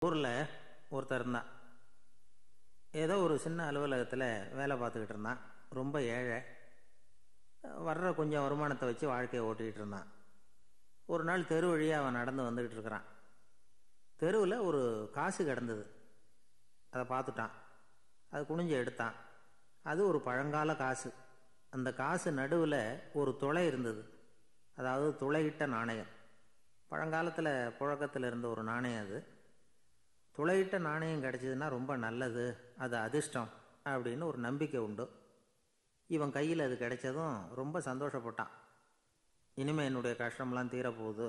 ஊரில் ஒருத்தர் இருந்தான். ஏதோ ஒரு சின்ன அலுவலகத்தில் வேலை பார்த்துக்கிட்டு இருந்தான். ரொம்ப ஏழை. வர்ற கொஞ்சம் வருமானத்தை வச்சு வாழ்க்கையை ஓட்டிகிட்டு இருந்தான். ஒரு நாள் தெரு வழியாக அவன் நடந்து வந்துக்கிட்டு இருக்கிறான். தெருவில் ஒரு காசு கிடந்தது. அதை பார்த்துட்டான். அது குனிஞ்சு எடுத்தான். அது ஒரு பழங்கால காசு. அந்த காசு நடுவில் ஒரு துளை இருந்தது. அதாவது துளையிட்ட நாணயம். பழங்காலத்தில் புழக்கத்தில் இருந்த ஒரு நாணயம் அது. துளையிட்ட நாணயம் கிடச்சிதுன்னா ரொம்ப நல்லது, அது அதிர்ஷ்டம் அப்படின்னு ஒரு நம்பிக்கை உண்டு. இவன் கையில் அது கிடைச்சதும் ரொம்ப சந்தோஷப்பட்டான். இனிமேல் என்னுடைய கஷ்டம்லாம் தீரப்போகுது,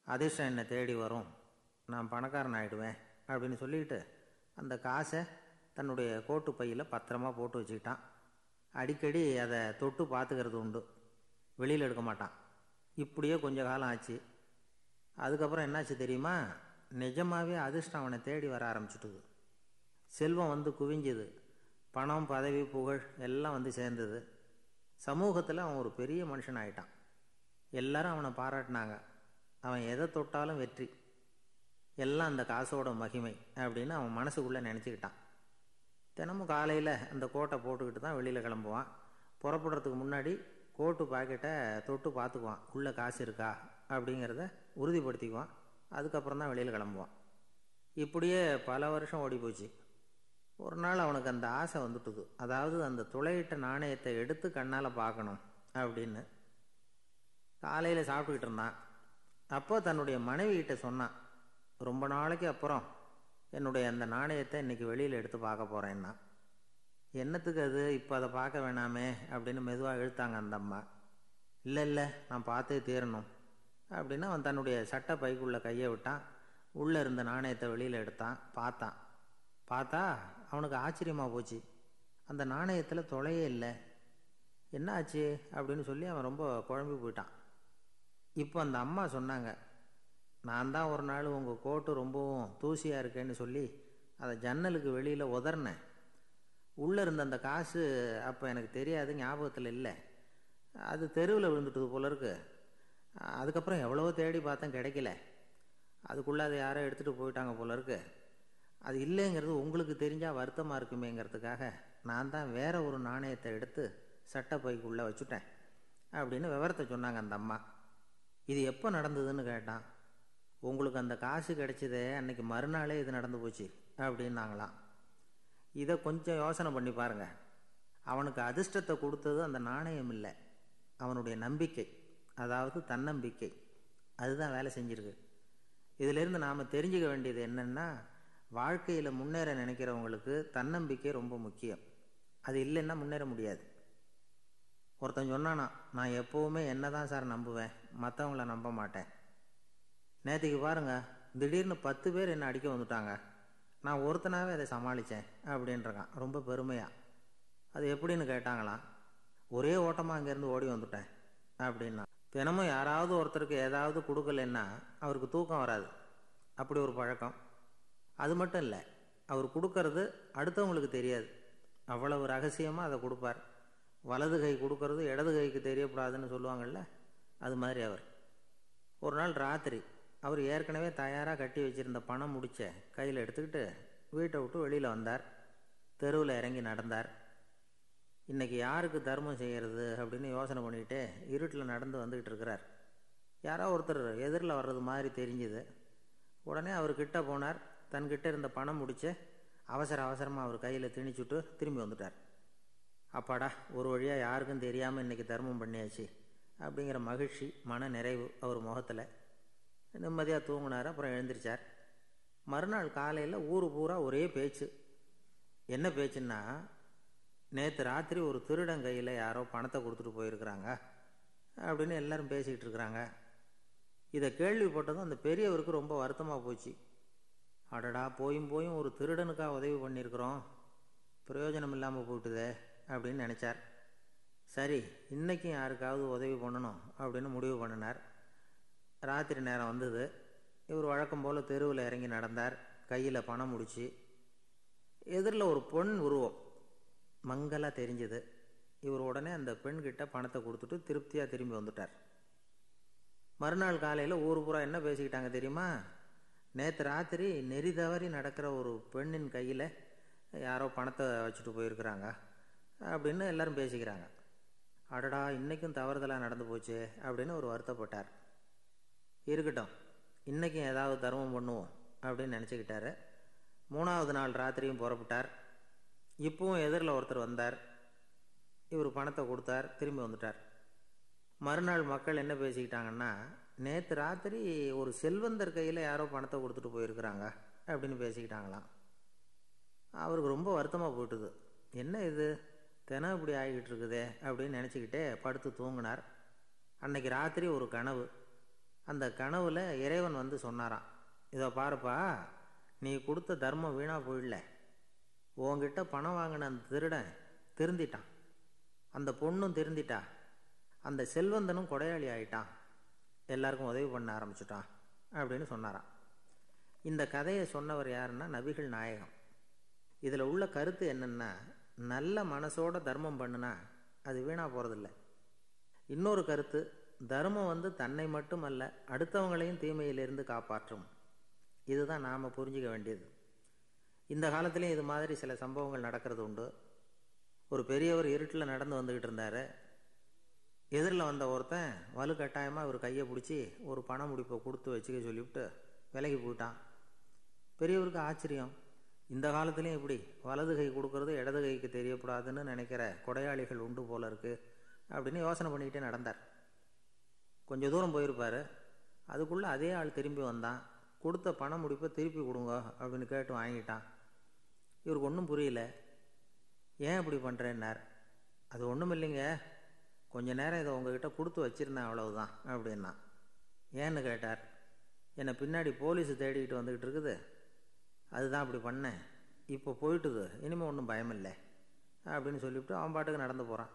அதிர்ஷ்டம் என்னை தேடி வரும், நான் பணக்காரன் ஆகிடுவேன் அப்படின்னு சொல்லிக்கிட்டு அந்த காசை தன்னுடைய கோட்டு பையில் பத்திரமா போட்டு வச்சுக்கிட்டான். அடிக்கடி அதை தொட்டு பார்த்துக்கிறது உண்டு, வெளியில் எடுக்க மாட்டான். இப்படியே கொஞ்ச காலம் ஆச்சு. அதுக்கப்புறம் என்னாச்சு தெரியுமா? நிஜமாகவே அதிர்ஷ்டம் அவனை தேடி வர ஆரம்பிச்சுட்டுது. செல்வம் வந்து குவிஞ்சுது. பணம், பதவி, புகழ் எல்லாம் வந்து சேர்ந்தது. சமூகத்தில் அவன் ஒரு பெரிய மனுஷன் ஆகிட்டான். எல்லாரும் அவனை பாராட்டினாங்க. அவன் எதை தொட்டாலும் வெற்றி, எல்லாம் அந்த காசோட மகிமை அப்படின்னு அவன் மனசுக்குள்ளே நினச்சிக்கிட்டான். தினமும் காலையில் அந்த கோட்டை போட்டுக்கிட்டு தான் வெளியில் கிளம்புவான். புறப்படுறதுக்கு முன்னாடி கோட்டு பாக்கெட்டை தொட்டு பார்த்துக்குவான், உள்ளே காசு இருக்கா அப்படிங்கிறத உறுதிப்படுத்திக்குவான். அதுக்கப்புறம் தான் வெளியில் கிளம்புவான். இப்படியே பல வருஷம் ஓடி போச்சு. ஒரு நாள் அவனுக்கு அந்த ஆசை வந்துட்டுது. அதாவது அந்த துளையிட்ட நாணயத்தை எடுத்து கண்ணால் பார்க்கணும் அப்படின்னு. காலையில் சாப்பிட்டுக்கிட்டு இருந்தான். அப்போ தன்னுடைய மனைவிகிட்ட சொன்னான், ரொம்ப நாளைக்கு அப்புறம் என்னுடைய அந்த நாணயத்தை இன்றைக்கி வெளியில் எடுத்து பார்க்க போகிறேன்னா. என்னத்துக்கு அது, இப்போ அதை பார்க்க வேணாமே அப்படின்னு மெதுவாக இழுத்தாங்க அந்த அம்மா. இல்லை நான் பார்த்தே தீரணும் அப்படின்னு அவன் தன்னுடைய சட்டை பைக்குள்ளே கையை விட்டான். உள்ளே இருந்த நாணயத்தை வெளியில் எடுத்தான். பார்த்தா அவனுக்கு ஆச்சரியமாக போச்சு. அந்த நாணயத்தில் துளையே இல்லை. என்ன ஆச்சு அப்படின்னு சொல்லி அவன் ரொம்ப குழம்பி போயிட்டான். இப்போ அந்த அம்மா சொன்னாங்க, நான் தான் ஒரு நாள் உங்கள் கோட்டு ரொம்பவும் தூசியாக இருக்கேன்னு சொல்லி அதை ஜன்னலுக்கு வெளியில் உதறினேன். உள்ளே இருந்த அந்த காசு அப்போ எனக்கு தெரியாது, ஞாபகத்தில் இல்லை. அது தெருவில் விழுந்துட்டது போல இருக்கு. அதுக்கப்புறம் எவ்வளவோ தேடி பார்த்தேன், கிடைக்கல. அதுக்குள்ளே அதை யாரோ எடுத்துகிட்டு போயிட்டாங்க போல இருக்கு. அது இல்லைங்கிறது உங்களுக்கு தெரிஞ்சால் வருத்தமாக இருக்குமேங்கிறதுக்காக நான் தான் வேற ஒரு நாணயத்தை எடுத்து சட்டை பைக்குள்ளே வச்சுட்டேன் அப்படின்னு விவரத்தை சொன்னாங்க அந்த அம்மா. இது எப்போ நடந்ததுன்னு கேட்டான். உங்களுக்கு அந்த காசு கிடைச்சதே அன்னைக்கு மறுநாளே இது நடந்து போச்சு அப்படின்னாங்களாம். இதை கொஞ்சம் யோசனை பண்ணி பாருங்கள். அவனுக்கு அதிர்ஷ்டத்தை கொடுத்தது அந்த நாணயம் இல்லை, அவனுடைய நம்பிக்கை, அதாவது தன்னம்பிக்கை. அதுதான் வேலை செஞ்சிருக்கு. இதிலிருந்து நாம் தெரிஞ்சுக்க வேண்டியது என்னென்னா, வாழ்க்கையில் முன்னேற நினைக்கிறவங்களுக்கு தன்னம்பிக்கை ரொம்ப முக்கியம். அது இல்லைன்னா முன்னேற முடியாது. ஒருத்தன் சொன்னானா, நான் எப்போவுமே என்ன தான் சார் நம்புவேன், மற்றவங்கள நம்ப மாட்டேன். நேற்றுக்கு பாருங்கள், திடீர்னு 10 பேர் என்னை அடிக்க வந்துட்டாங்க, நான் ஒருத்தனாகவே அதை சமாளித்தேன் அப்படின்றான் ரொம்ப பெருமையாக. அது எப்படின்னு கேட்டாங்களாம். ஒரே ஓட்டமாக அங்கேருந்து ஓடி வந்துட்டேன் அப்படின்னா. தினமும் யாராவது ஒருத்தருக்கு ஏதாவது கொடுக்கலன்னா அவருக்கு தூக்கம் வராது, அப்படி ஒரு பழக்கம். அது மட்டும் இல்லை, அவர் கொடுக்கறது அடுத்தவங்களுக்கு தெரியாது, அவ்வளவு ரகசியமாக அதை கொடுப்பார். வலது கை கொடுக்கறது இடது கைக்கு தெரியக்கூடாதுன்னு சொல்லுவாங்கள்ல, அது மாதிரி அவர். ஒரு நாள் ராத்திரி அவர் ஏற்கனவே தயாராக கட்டி வச்சுருந்த பணம் முடிச்ச கையில் எடுத்துக்கிட்டு வீட்டை விட்டு வெளியில் வந்தார். தெருவில் இறங்கி நடந்தார். இன்றைக்கி யாருக்கு தர்மம் செய்கிறது அப்படின்னு யோசனை பண்ணிக்கிட்டே இருட்டில் நடந்து வந்துக்கிட்டு இருக்கிறார். யாரோ ஒருத்தர் எதிரில் வர்றது மாதிரி தெரிஞ்சுது. உடனே அவர் கிட்ட போனார். தன்கிட்ட இருந்த பணம் முடிச்ச அவசரமாக அவர் கையில் திணிச்சுட்டு திரும்பி வந்துட்டார். அப்பாடா, ஒரு வழியாக யாருக்கும் தெரியாமல் இன்றைக்கி தர்மம் பண்ணியாச்சு அப்படிங்கிற மகிழ்ச்சி, மன நிறைவு அவர் முகத்தில். நிம்மதியாக தூங்கினார். அப்புறம் எழுந்திரிச்சார். மறுநாள் காலையில் ஊர் பூரா ஒரே பேச்சு. என்ன பேச்சுன்னா, நேற்று ராத்திரி ஒரு திருடன் கையில் யாரோ பணத்தை கொடுத்துட்டு போயிருக்கிறாங்க அப்படின்னு எல்லாரும் பேசிக்கிட்டு இருக்கிறாங்க. இதை கேள்விப்பட்டதும் அந்த பெரியவருக்கு ரொம்ப வருத்தமாக போச்சு. அடடா, போயும் ஒரு திருடனுக்காக உதவி பண்ணியிருக்கிறோம், பிரயோஜனம் இல்லாமல் போயிட்டுதே அப்படின்னு நினச்சார். சரி, இன்றைக்கும் யாருக்காவது உதவி பண்ணணும் அப்படின்னு முடிவு பண்ணினார். ராத்திரி நேரம் வந்தது. இவர் வழக்கம் போல் தெருவில் இறங்கி நடந்தார். கையில் பணம் முடிச்சு. எதிரில் ஒரு பொன் உருவம் மங்கலாக தெரிஞ்சது. இவர் உடனே அந்த பெண்கிட்ட பணத்தை கொடுத்துட்டு திருப்தியாக திரும்பி வந்துட்டார். மறுநாள் காலையில் ஊர் பூரா என்ன பேசிக்கிட்டாங்க தெரியுமா? நேற்று ராத்திரி நெறி தவறி நடக்கிற ஒரு பெண்ணின் கையில் யாரோ பணத்தை வச்சுட்டு போயிருக்கிறாங்க அப்படின்னு எல்லாரும் பேசிக்கிறாங்க. அடடா, இன்றைக்கும் தவறுதலாக நடந்து போச்சு அப்படின்னு ஒரு வருத்தப்பட்டார். இருக்கட்டும், இன்றைக்கும் ஏதாவது தர்மம் பண்ணுவோம் அப்படின்னு நினச்சிக்கிட்டாரு. 3வது நாள் ராத்திரியும் புறப்பட்டார். இப்பவும் எதிரில் ஒருத்தர் வந்தார். இவர் பணத்தை கொடுத்தார், திரும்பி வந்துட்டார். மறுநாள் மக்கள் என்ன பேசிக்கிட்டாங்கன்னா, நேற்று ராத்திரி ஒரு செல்வந்தர் கையில் யாரோ பணத்தை கொடுத்துட்டு போயிருக்கிறாங்க அப்படின்னு பேசிக்கிட்டாங்களாம். அவருக்கு ரொம்ப வருத்தமாக போயிட்டுது. என்ன இது தினம் இப்படி ஆகிக்கிட்டு இருக்குதே அப்படின்னு நினச்சிக்கிட்டே படுத்து தூங்கினார். அன்னைக்கு ராத்திரி ஒரு கனவு. அந்த கனவில் இறைவன் வந்து சொன்னாராம், இதை பாருப்பா, நீ கொடுத்த தர்மம் வீணாக போயிடல. உங்ககிட்ட பணம் வாங்கின அந்த திருடன் திருந்திட்டான், அந்த பொண்ணும் திருந்திட்டா, அந்த செல்வந்தனும் கொடையாளி ஆயிட்டான், எல்லாருக்கும் உதவி பண்ண ஆரம்பிச்சிட்டான் அப்படின்னு சொன்னாராம். இந்த கதையை சொன்னவர் யாருன்னா நபிகள் நாயகம். இதில் உள்ள கருத்து என்னென்னா, நல்ல மனசோட தர்மம் பண்ணுனா அது வீணாக போகிறதில்ல. இன்னொரு கருத்து, தர்மம் வந்து தன்னை மட்டுமல்ல அடுத்தவங்களையும் தீமையிலிருந்து காப்பாற்றும். இதுதான் நாம் புரிஞ்சிக்க வேண்டியது. இந்த காலத்துலேயும் இது மாதிரி சில சம்பவங்கள் நடக்கிறது உண்டு. ஒரு பெரியவர் இருட்டில் நடந்து வந்துக்கிட்டு இருந்தார். எதிரில் வந்த ஒருத்தன் வலுக்கட்டாயமாக அவர் கையை பிடிச்சி ஒரு பண முடிப்பை கொடுத்து வச்சுக்க சொல்லிவிட்டு விலகி போயிட்டான். பெரியவருக்கு ஆச்சரியம், இந்த காலத்துலேயும் இப்படி வலது கை கொடுக்கறது இடது கைக்கு தெரியக்கூடாதுன்னு நினைக்கிற கொடையாளிகள் உண்டு போல இருக்கு அப்படின்னு யோசனை பண்ணிக்கிட்டே நடந்தார். கொஞ்சம் தூரம் போயிருப்பார். அதுக்குள்ளே அதே ஆள் திரும்பி வந்தான். கொடுத்த பண முடிப்பை திருப்பி கொடுங்க அப்படின்னு கேட்டு வாங்கிட்டான். இவருக்கு ஒன்றும் புரியல. ஏன் இப்படி பண்ணுறேன்னார். அது ஒன்றும் இல்லைங்க, கொஞ்ச நேரம் இதை உங்ககிட்ட கொடுத்து வச்சுருந்தேன், அவ்வளவுதான் அப்படின்னா. ஏன்னு கேட்டார். என்னை பின்னாடி போலீஸு தேடிக்கிட்டு வந்துக்கிட்டு இருக்குது, அதுதான் அப்படி பண்ணேன், இப்போ போயிட்டுது, இனிமேல் ஒன்றும் பயமில்லை அப்படின்னு சொல்லிவிட்டு அவன் பாட்டுக்கு நடந்து போகிறான்.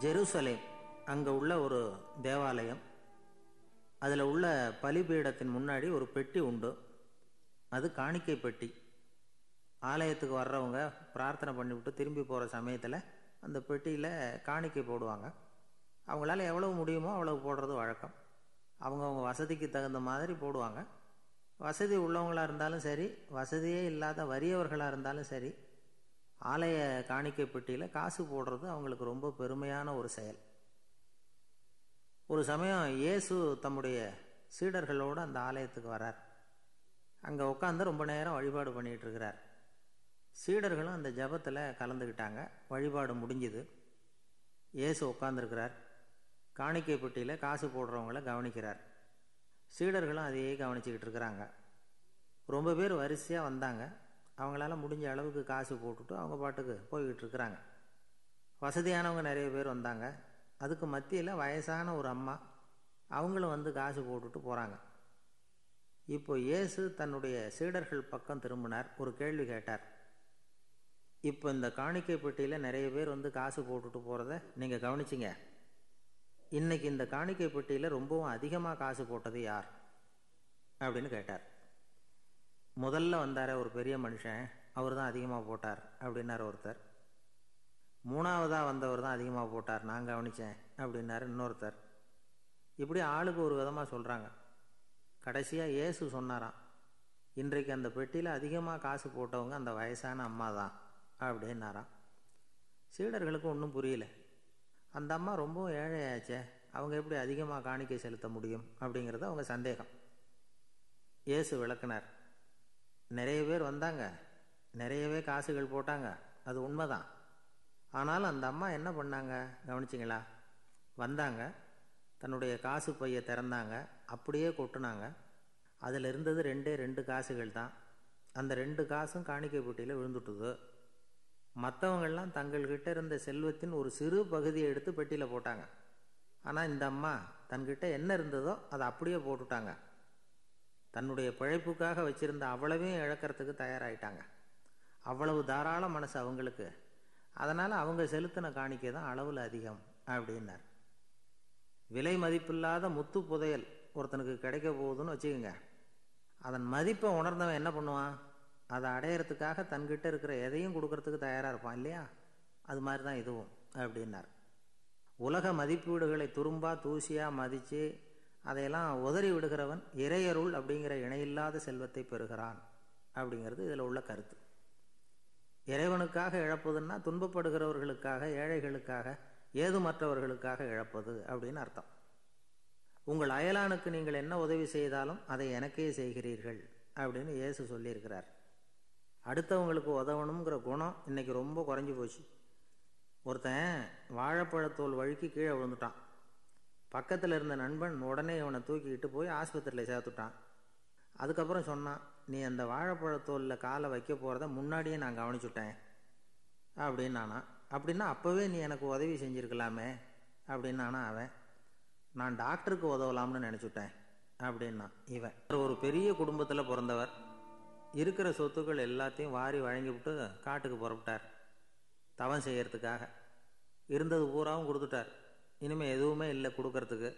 ஜெருசலேம் அங்கே உள்ள ஒரு தேவாலயம். அதில் உள்ள பலிபீடத்தின் முன்னாடி ஒரு பெட்டி உண்டு. அது காணிக்கை பெட்டி. ஆலயத்துக்கு வர்றவங்க பிரார்த்தனை பண்ணிவிட்டு திரும்பி போகிற சமயத்தில் அந்த பெட்டியில் காணிக்கை போடுவாங்க. அவங்களால எவ்வளவு முடியுமோ அவ்வளவு போடுறது வழக்கம். அவங்கவுங்க வசதிக்கு தகுந்த மாதிரி போடுவாங்க. வசதி உள்ளவங்களாக இருந்தாலும் சரி, வசதியே இல்லாத வறியவர்களாக இருந்தாலும் சரி, ஆலய காணிக்கை பெட்டியில் காசு போடுறது அவங்களுக்கு ரொம்ப பெருமையான ஒரு செயல். ஒரு சமயம் இயேசு தம்முடைய சீடர்களோடு அந்த ஆலயத்துக்கு வரார். அங்கே உட்காந்து ரொம்ப நேரம் வழிபாடு பண்ணிகிட்டு இருக்கிறார். சீடர்களும் அந்த ஜபத்தில் கலந்துக்கிட்டாங்க. வழிபாடு முடிஞ்சுது. இயேசு உட்காந்துருக்கிறார். காணிக்கை பெட்டியில் காசு போடுறவங்கள கவனிக்கிறார். சீடர்களும் அதையே கவனிச்சுக்கிட்டு இருக்கிறாங்க. ரொம்ப பேர் வரிசையாக வந்தாங்க. அவங்களால முடிஞ்ச அளவுக்கு காசு போட்டுட்டு அவங்க பாட்டுக்கு போய்கிட்டு இருக்கிறாங்க. வசதியானவங்க நிறைய பேர் வந்தாங்க. அதுக்கு மத்தியில் வயசான ஒரு அம்மா, அவங்களும் வந்து காசு போட்டுட்டு போகிறாங்க. இப்போ இயேசு தன்னுடைய சீடர்கள் பக்கம் திரும்பினார். ஒரு கேள்வி கேட்டார். இப்போ இந்த காணிக்கை பெட்டியில் நிறைய பேர் வந்து காசு போட்டுட்டு போகிறத நீங்கள் கவனிச்சிங்க. இன்னைக்கு இந்த காணிக்கை பெட்டியில் ரொம்பவும் அதிகமாக காசு போட்டது யார் அப்படின்னு கேட்டார். முதல்ல வந்தார ஒரு பெரிய மனுஷன், அவர் தான் அதிகமாக போட்டார் அப்படின்னார் ஒருத்தர். 3வதாக வந்தவர் தான் அதிகமாக போட்டார், நான் கவனித்தேன் அப்படின்னாரு இன்னொருத்தர். இப்படி ஆளுக்கு ஒரு விதமாக சொல்கிறாங்க. கடைசியாக இயேசு சொன்னாராம், இன்றைக்கு அந்த பெட்டியில் அதிகமாக காசு போட்டவங்க அந்த வயசான அம்மா தான் அப்படின்னாராம். சீடர்களுக்கு ஒன்றும் புரியல. அந்த அம்மா ரொம்ப ஏழையாச்சே, அவங்க எப்படி அதிகமாக காணிக்கை செலுத்த முடியும் அப்படிங்கிறது அவங்க சந்தேகம். இயேசு விளக்குனார். நிறைய பேர் வந்தாங்க, நிறையவே காசுகள் போட்டாங்க, அது உண்மைதான். ஆனாலும் அந்த அம்மா என்ன பண்ணாங்க கவனிச்சிங்களா? வந்தாங்க, தன்னுடைய காசு பையை திறந்தாங்க, அப்படியே கொட்டுனாங்க. அதில் இருந்தது 2 காசுகள் தான். அந்த 2 காசும் காணிக்கை பெட்டியில் விழுந்துட்டுது. மற்றவங்கள்லாம் தங்கள்கிட்ட இருந்த செல்வத்தின் ஒரு சிறு பகுதியை எடுத்து பெட்டியில் போட்டாங்க. ஆனால் இந்த அம்மா தன்கிட்ட என்ன இருந்ததோ அதை அப்படியே போட்டுட்டாங்க. தன்னுடைய பிழைப்புக்காக வச்சுருந்த அவ்வளவையும் இழக்கிறதுக்கு தயாராகிட்டாங்க. அவ்வளவு தாராள மனசு அவங்களுக்கு. அதனால் அவங்க செலுத்தின காணிக்கை தான் அளவில் அதிகம் அப்படின்னார். விலை மதிப்பில்லாத முத்து புதையல் ஒருத்தனுக்கு கிடைக்க போகுதுன்னு வச்சுக்கோங்க. அதன் மதிப்பை உணர்ந்தவன் என்ன பண்ணுவான்? அதை அடையிறதுக்காக தன்கிட்ட இருக்கிற எதையும் கொடுக்கறதுக்கு தயாராக இருப்பான் இல்லையா? அது மாதிரி தான் இதுவும் அப்படின்னார். உலக மதிப்பீடுகளை துரும்பா தூசியாக மதித்து அதையெல்லாம் உதறி விடுகிறவன் இறையருள் அப்படிங்கிற இணையில்லாத செல்வத்தை பெறுகிறான் அப்படிங்கிறது இதில் உள்ள கருத்து. இறைவனுக்காக இழப்பதுன்னா துன்பப்படுகிறவர்களுக்காக, ஏழைகளுக்காக, ஏதுமற்றவர்களுக்காக இழப்பது அப்படின்னு அர்த்தம். உங்கள் அயலானுக்கு நீங்கள் என்ன உதவி செய்தாலும் அதை எனக்கே செய்கிறீர்கள் அப்படின்னு இயேசு சொல்லியிருக்கிறார். அடுத்தவங்களுக்கு உதவணுங்கிற குணம் இன்னைக்கு ரொம்ப குறைஞ்சி போச்சு. ஒருத்தன் வாழைப்பழத்தோல் வழுக்கி கீழே விழுந்துட்டான். பக்கத்தில் இருந்த நண்பன் உடனே இவனை தூக்கிக்கிட்டு போய் ஆஸ்பத்திரியில் சேர்த்துட்டான். அதுக்கப்புறம் சொன்னான், நீ அந்த வாழைப்பழத்தோலில் காலை வைக்க போகிறத முன்னாடியே நான் கவனிச்சுட்டேன் அப்படின்னானா. அப்படின்னா அப்போவே நீ எனக்கு உதவி செஞ்சுருக்கலாமே அப்படின்னானா அவன். நான் டாக்டருக்கு உதவலாம்னு நினச்சிட்டேன் அப்படின்னா இவன். ஒரு பெரிய குடும்பத்தில் பிறந்தவர். இருக்கிற சொத்துக்கள் எல்லாத்தையும் வாரி வழங்கிவிட்டு காட்டுக்கு புறப்பட்டார் தவம் செய்யறதுக்காக. இருந்தது பூராவும் கொடுத்துட்டார். இனிமேல் எதுவுமே இல்லை கொடுக்கறதுக்கு.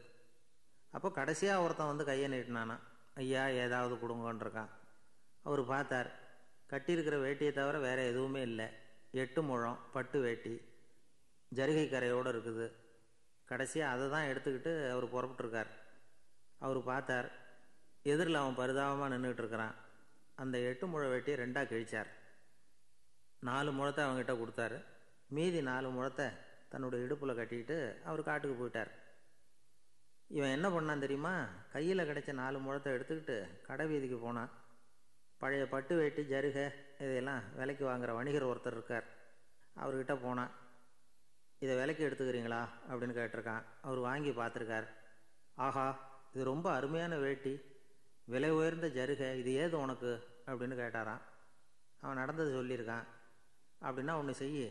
அப்போ கடைசியாக ஒருத்தன் வந்து கையை நீட்டினானா, ஐயா ஏதாவது கொடுங்கன்றிருக்கான். அவர் பார்த்தார், கட்டியிருக்கிற வேட்டியை தவிர வேறு எதுவுமே இல்லை. 8 முழம் பட்டு வேட்டி, ஜரிகை கரையோடு இருக்குது. கடைசியாக அதை தான் எடுத்துக்கிட்டு அவர் புறப்பட்டுருக்கார். அவர் பார்த்தார், எதிரில் அவன் பரிதாபமாக நின்றுட்டு இருக்கிறான். அந்த 8 முழ வேட்டியை 2ஆக கிழிச்சார். 4 முழத்தை அவங்ககிட்ட கொடுத்தாரு. மீதி 4 முழத்தை தன்னுடைய இடுப்பில் கட்டிக்கிட்டு அவர் காட்டுக்கு போயிட்டார். இவன் என்ன பண்ணான் தெரியுமா? கையில் கிடைச்ச 4 முழத்தை எடுத்துக்கிட்டு கடை வீதிக்கு போனான். பழைய பட்டு வேட்டி, ஜருகை இதையெல்லாம் விலைக்கு வாங்குகிற வணிகர் ஒருத்தர் இருக்கார். அவர்கிட்ட போனான். இதை விலைக்கு எடுத்துக்கிறீங்களா அப்படின்னு கேட்டிருக்கான். அவர் வாங்கி பார்த்துருக்கார். ஆஹா, இது ரொம்ப அருமையான வேட்டி, விலை உயர்ந்த ஜருகை, இது ஏது உனக்கு அப்படின்னு கேட்டாரான். அவன் நடந்தது சொல்லியிருக்கான். அப்படின்னா ஒன்று செய்ய,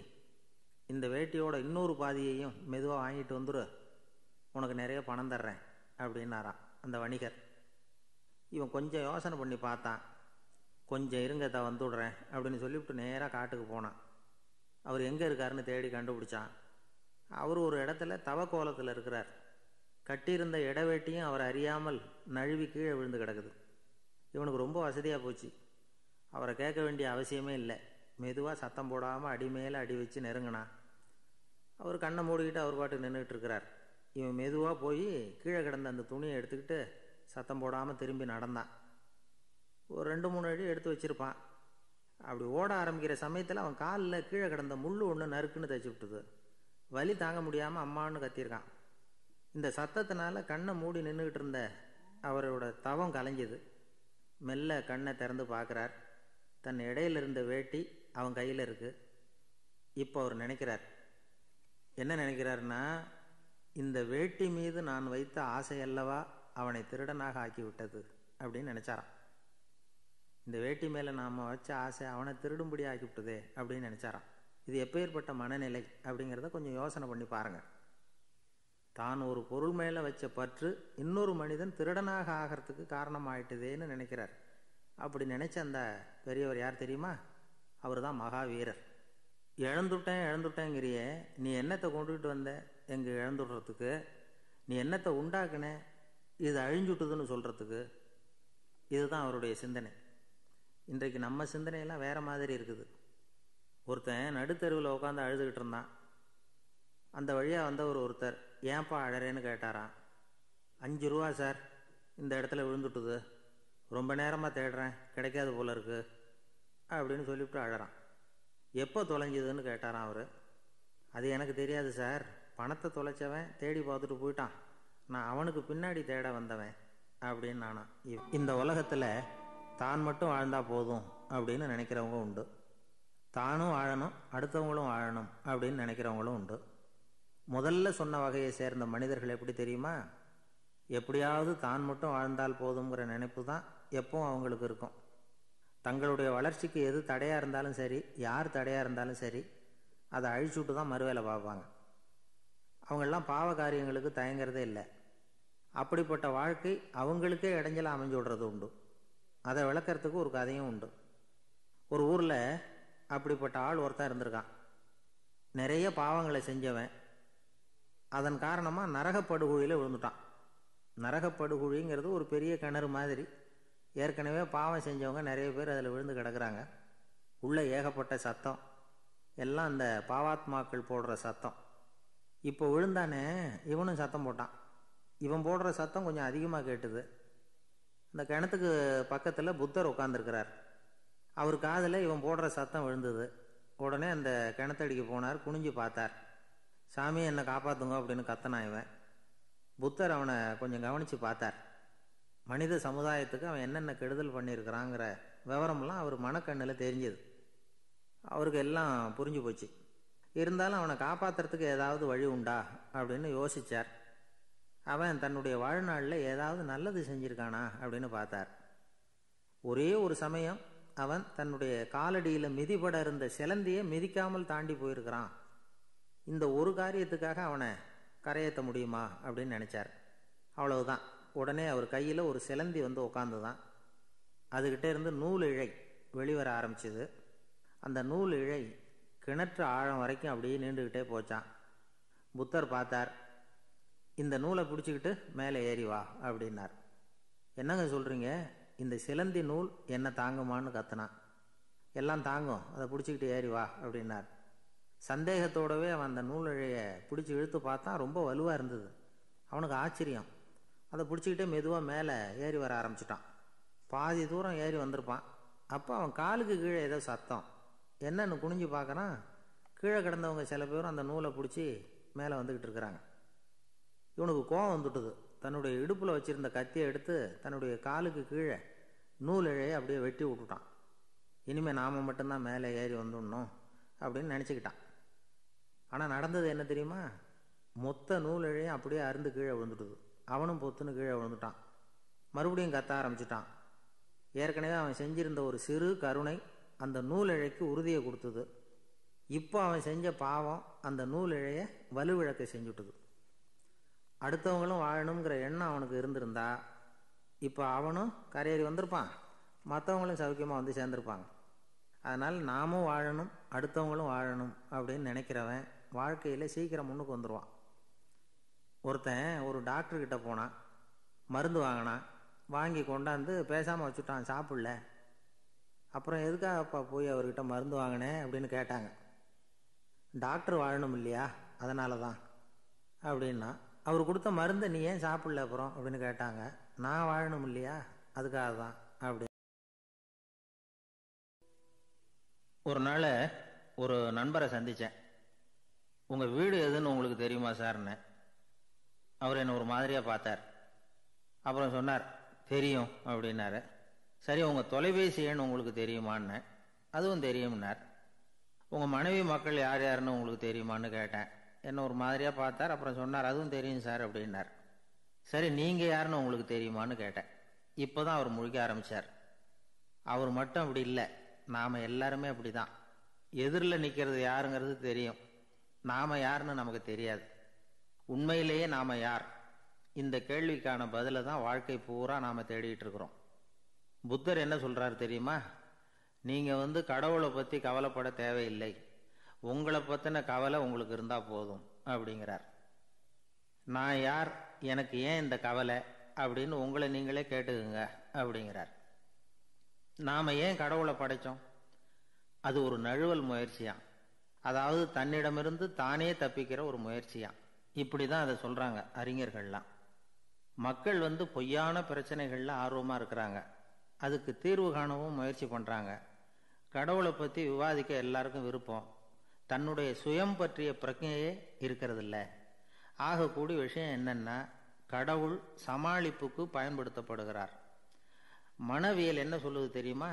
இந்த வேட்டியோட இன்னொரு பாதியையும் மெதுவாக வாங்கிட்டு வந்துடு, உனக்கு நிறைய பணம் தர்றேன் அப்படின்னாரான் அந்த வணிகர். இவன் கொஞ்சம் யோசனை பண்ணி பார்த்தான். கொஞ்சம் இருங்க, தான் வந்துவிடுறேன் அப்படின்னு சொல்லிவிட்டு நேராக காட்டுக்கு போனான். அவர் எங்கே இருக்காருன்னு தேடி கண்டுபிடிச்சான். அவர் ஒரு இடத்துல தவக்கோலத்தில் இருக்கிறார். கட்டியிருந்த இடவேட்டியும் அவர் அறியாமல் நழுவி கீழே விழுந்து கிடக்குது. இவனுக்கு ரொம்ப வசதியாக போச்சு. அவரை கேட்க வேண்டிய அவசியமே இல்லை. மெதுவாக சத்தம் போடாமல் அடி மேலே அடி வச்சு நெருங்கினான். அவர் கண்ணை மூடிக்கிட்டு அவர் பாட்டுக்கு நின்றுட்டு இருக்கிறார். இவன் மெதுவாக போய் கீழே கிடந்த அந்த துணியை எடுத்துக்கிட்டு சத்தம் போடாமல் திரும்பி நடந்தான். ஒரு 2-3 அடி எடுத்து வச்சுருப்பான். அப்படி ஓட ஆரம்பிக்கிற சமயத்தில் அவன் காலில் கீழே கிடந்த முள் ஒன்று நறுக்குன்னு தைச்சி விட்டுது. வலி தாங்க முடியாமல் அம்மான்னு கத்தியிருக்கான். இந்த சத்தத்தினால கண்ணை மூடி நின்றுக்கிட்டு இருந்த அவரோட தவம் கலைஞ்சது. மெல்ல கண்ணை திறந்து பார்க்குறார். தன் இடையில இருந்த வேட்டி அவன் கையில் இருக்குது. இப்போ அவர் நினைக்கிறார், என்ன நினைக்கிறாருன்னா, இந்த வேட்டி மீது நான் வைத்த ஆசையல்லவா அவனை திருடனாக ஆக்கிவிட்டது அப்படின்னு நினச்சாரான். இந்த வேட்டி மேலே நாம் வச்ச ஆசை அவனை திருடும்படி ஆக்கிவிட்டதே அப்படின்னு நினச்சாரான். இது எப்பேற்பட்ட மனநிலை அப்படிங்கிறத கொஞ்சம் யோசனை பண்ணி பாருங்கள். தான் ஒரு பொருள் மேலே வச்ச பற்று இன்னொரு மனிதன் திருடனாக ஆகிறதுக்கு காரணமாயிட்டுதேன்னு நினைக்கிறார். அப்படி நினைச்ச அந்த பெரியவர் யார் தெரியுமா? அவர் தான் மகாவீரர். இழந்துட்டேங்கிறியே, நீ என்னத்தை கொண்டுகிட்டு வந்த எங்கே இழந்துடுறதுக்கு? நீ என்னத்தை உண்டாக்குன இது அழிஞ்சுட்டுதுன்னு சொல்கிறதுக்கு? இதுதான் அவருடைய சிந்தனை. இன்றைக்கு நம்ம சிந்தனையெல்லாம் வேறு மாதிரி இருக்குது. ஒருத்தன் நடுத்தெருவில் உட்காந்து அழுதுகிட்டு இருந்தான். அந்த வழியாக வந்தவர் ஒருத்தர், ஏன்பா அழறேன்னு கேட்டாரான். 5 ரூபா சார், இந்த இடத்துல விழுந்துட்டுது, ரொம்ப நேரமாக தேடுறேன், கிடைக்காது போல இருக்கு அப்படின்னு சொல்லிவிட்டு அழறான். எப்போ தொலைஞ்சதுன்னு கேட்டாரான் அவர். அது எனக்கு தெரியாது சார், பணத்தை தொலைச்சவன் தேடி பார்த்துட்டு போயிட்டான், நான் அவனுக்கு பின்னாடி தேட வந்தவன் அப்படின்னு நானா. இந்த உலகத்தில் தான் மட்டும் வாழ்ந்தா போதும் அப்படின்னு நினைக்கிறவங்க உண்டு. தானும் வாழணும், அடுத்தவங்களும் வாழணும் அப்படின்னு நினைக்கிறவங்களும் உண்டு. முதல்ல சொன்ன வகையை சேர்ந்த மனிதர்கள் எப்படி தெரியுமா? எப்படியாவது தான் மட்டும் வாழ்ந்தால் போதுங்கிற நினைப்பு தான் எப்பவும் அவங்களுக்கு இருக்கும். தங்களுடைய வளர்ச்சிக்கு எது தடையாக இருந்தாலும் சரி, யார் தடையாக இருந்தாலும் சரி, அதை அழிச்சுட்டு தான் மறுவேலை பார்ப்பாங்க. அவங்களெலாம் பாவ காரியங்களுக்கு தயங்கிறதே இல்லை. அப்படிப்பட்ட வாழ்க்கை அவங்களுக்கே இடைஞ்சலாக அமைஞ்சு விடுறது உண்டு. அதை விளக்கிறதுக்கு ஒரு கதையும் உண்டு. ஒரு ஊரில் அப்படிப்பட்ட ஆள் ஒருத்தன் இருந்திருக்கான். நிறைய பாவங்களை செஞ்சவன். அதன் காரணமாக நரகப்படுகுழியில் விழுந்துட்டான். நரகப்படுகுழிங்கிறது ஒரு பெரிய கிணறு மாதிரி. ஏற்கனவே பாவம் செஞ்சவங்க நிறைய பேர் அதில் விழுந்து கிடக்குறாங்க. உள்ளே ஏகப்பட்ட சத்தம், எல்லாம் அந்த பாவாத்மாக்கள் போடுற சத்தம். இப்போ விழுந்தானே, இவனும் சத்தம் போட்டான். இவன் போடுற சத்தம் கொஞ்சம் அதிகமாக கேட்டுது. இந்த கிணத்துக்கு பக்கத்தில் புத்தர் உட்காந்துருக்கிறார். அவர் காதில் இவன் போடுற சத்தம் விழுந்தது. உடனே அந்த கிணத்தடிக்கு போனார். குனிஞ்சு பார்த்தார். சாமி என்னை காப்பாற்றுங்க அப்படின்னு கத்தனான் இவன். புத்தர் அவனை கொஞ்சம் கவனித்து பார்த்தார். மனித சமுதாயத்துக்கு அவன் என்னென்ன கெடுதல் பண்ணியிருக்கிறாங்கிற விவரமெல்லாம் அவர் மனக்கண்ணில் தெரிஞ்சது. அவருக்கு எல்லாம் புரிஞ்சு போச்சு. இருந்தாலும் அவனை காப்பாற்றுறதுக்கு ஏதாவது வழி உண்டா அப்படின்னு யோசித்தார். அவன் தன்னுடைய வாழ்நாளில் ஏதாவது நல்லது செஞ்சுருக்கானா அப்படின்னு பார்த்தார். ஒரே ஒரு சமயம் அவன் தன்னுடைய காலடியில் மிதிபட இருந்த சிலந்தியை மிதிக்காமல் தாண்டி போயிருக்கிறான். இந்த ஒரு காரியத்துக்காக அவனை கரையேற்ற முடியுமா அப்படின்னு நினச்சார். அவ்வளவுதான். உடனே அவர் கையில் ஒரு சிலந்தி வந்து உட்காந்து தான். அதுகிட்ட இருந்து நூல் இழை வெளிவர ஆரம்பிச்சிது. அந்த நூல் இழை கிணற்று ஆழம் வரைக்கும் அப்படியே நீண்டுக்கிட்டே போச்சான். புத்தர் பார்த்தார். இந்த நூலை பிடிச்சிக்கிட்டு மேலே ஏறி வா அப்படின்னார். என்னங்க சொல்கிறீங்க, இந்த சிலந்தி நூல் என்ன தாங்குமான்னு கத்துனான். எல்லாம் தாங்கும், அதை பிடிச்சிக்கிட்டு ஏறி வா அப்படின்னார். சந்தேகத்தோடவே அவன் அந்த நூல் இழையை பிடிச்சி இழுத்து பார்த்தான். ரொம்ப வலுவாக இருந்தது. அவனுக்கு ஆச்சரியம். அதை பிடிச்சிக்கிட்டே மெதுவாக மேலே ஏறி வர ஆரம்பிச்சிட்டான். பாதி தூரம் ஏறி வந்திருப்பான். அப்போ அவன் காலுக்கு கீழே ஏதோ சத்தம். என்னன்னு குனிஞ்சு பார்க்குறான். கீழே கிடந்தவங்க சில பேரும் அந்த நூலை பிடிச்சி மேலே வந்துக்கிட்டு இருக்கிறாங்க. இவனுக்கு கோபம் வந்துட்டுது. தன்னுடைய இடுப்பில் வச்சுருந்த கத்தியை எடுத்து தன்னுடைய காலுக்கு கீழே நூல் இழையை அப்படியே வெட்டி விட்டுட்டான். இனிமேல் நாம் மட்டும்தான் மேலே ஏறி வந்துடணும் அப்படின்னு நினச்சிக்கிட்டான். ஆனால் நடந்தது என்ன தெரியுமா? மொத்த நூல் இழையும் அப்படியே அருந்து கீழே விழுந்துட்டுது. அவனும் பொத்துன்னு கீழே விழுந்துட்டான். மறுபடியும் கத்த ஆரம்பிச்சிட்டான். ஏற்கனவே அவன் செஞ்சிருந்த ஒரு சிறு கருணை அந்த நூல் இழைக்கு உறுதியை கொடுத்தது. இப்போ அவன் செஞ்ச பாவம் அந்த நூல் இழையை வலுவிழக்க செஞ்சுட்டுது. அடுத்தவங்களும் வாழணுங்கிற எண்ணம் அவனுக்கு இருந்திருந்தா இப்போ அவனும் கரையேறி வந்திருப்பான், மற்றவங்களும் சௌக்கியமாக வந்து சேர்ந்துருப்பாங்க. அதனால் நாமும் வாழணும், அடுத்தவங்களும் வாழணும் அப்படின்னு நினைக்கிறவன் வாழ்க்கையில் சீக்கிரம் முன்னுக்கு வந்துடுவான். ஒருத்தன் ஒரு டாக்டர்கிட்ட போனான். மருந்து வாங்கினான். வாங்கி கொண்டாந்து பேசாமல் வச்சுட்டான், சாப்பிடல. அப்புறம் எதுக்காகப்பா போய் அவர்கிட்ட மருந்து வாங்கினேன் அப்படின்னு கேட்டாங்க. டாக்டர் வாழணும் இல்லையா, அதனால தான் அப்படின்னா. அவர் கொடுத்த மருந்தை நீ ஏன் சாப்பிடல அப்புறம் அப்படின்னு கேட்டாங்க. நான் வாழணும் இல்லையா, அதுக்காக தான் அப்படி. ஒரு நாள் ஒரு நண்பரை சந்தித்தேன். உங்கள் வீடு எதுன்னு உங்களுக்கு தெரியுமா சார்ன்னு. அவர் என்னை ஒரு மாதிரியாக பார்த்தார். அப்புறம் சொன்னார், தெரியும் அப்படின்னாரு. சரி, உங்கள் தொலைபேசி எண் உங்களுக்கு தெரியுமான்னு. அதுவும் தெரியும்னார். உங்கள் மனைவி மக்கள் யார் யாருன்னு உங்களுக்கு தெரியுமான்னு கேட்டேன். என்ன ஒரு மாதிரியாக பார்த்தார். அப்புறம் சொன்னார், அதுவும் தெரியும் சார் அப்படின்னார். சரி, நீங்கள் யாருன்னு உங்களுக்கு தெரியுமான்னு கேட்டேன். இப்போ தான் அவர் முழிக்க ஆரம்பித்தார். அவர் மட்டும் அப்படி இல்லை, நாம் எல்லாருமே அப்படி தான். எதிரில் நிற்கிறது யாருங்கிறது தெரியும், நாம் யாருன்னு நமக்கு தெரியாது. உண்மையிலேயே நாம் யார்? இந்த கேள்விக்கான பதிலை தான் வாழ்க்கை பூரா நாம் தேடிட்டு இருக்கிறோம். புத்தர் என்ன சொல்கிறாரு தெரியுமா? நீங்கள் கடவுளை பற்றி கவலைப்பட தேவையில்லை, உங்களை பற்றின கவலை உங்களுக்கு இருந்தால் போதும் அப்படிங்கிறார். நான் யார், எனக்கு ஏன் இந்த கவலை அப்படின்னு உங்களை நீங்களே கேட்டுக்குங்க அப்படிங்கிறார். நாம் ஏன் கடவுளை படைத்தோம்? அது ஒரு நழுவல் முயற்சியாம். அதாவது தன்னிடமிருந்து தானே தப்பிக்கிற ஒரு முயற்சியாம். இப்படி தான் அதை சொல்கிறாங்க அறிஞர்கள்லாம். மக்கள் பொய்யான பிரச்சனைகளில் ஆர்வமாக இருக்கிறாங்க. அதுக்கு தீர்வு காணவும் முயற்சி பண்ணுறாங்க. கடவுளை பற்றி விவாதிக்க எல்லாருக்கும் விருப்பம். தன்னுடைய சுயம் பற்றிய பிரஜையே இருக்கிறதில்ல. ஆகக்கூடிய விஷயம் என்னன்னா, கடவுள் சமாளிப்புக்கு பயன்படுத்தப்படுகிறார். மனவியல் என்ன சொல்லுது தெரியுமா?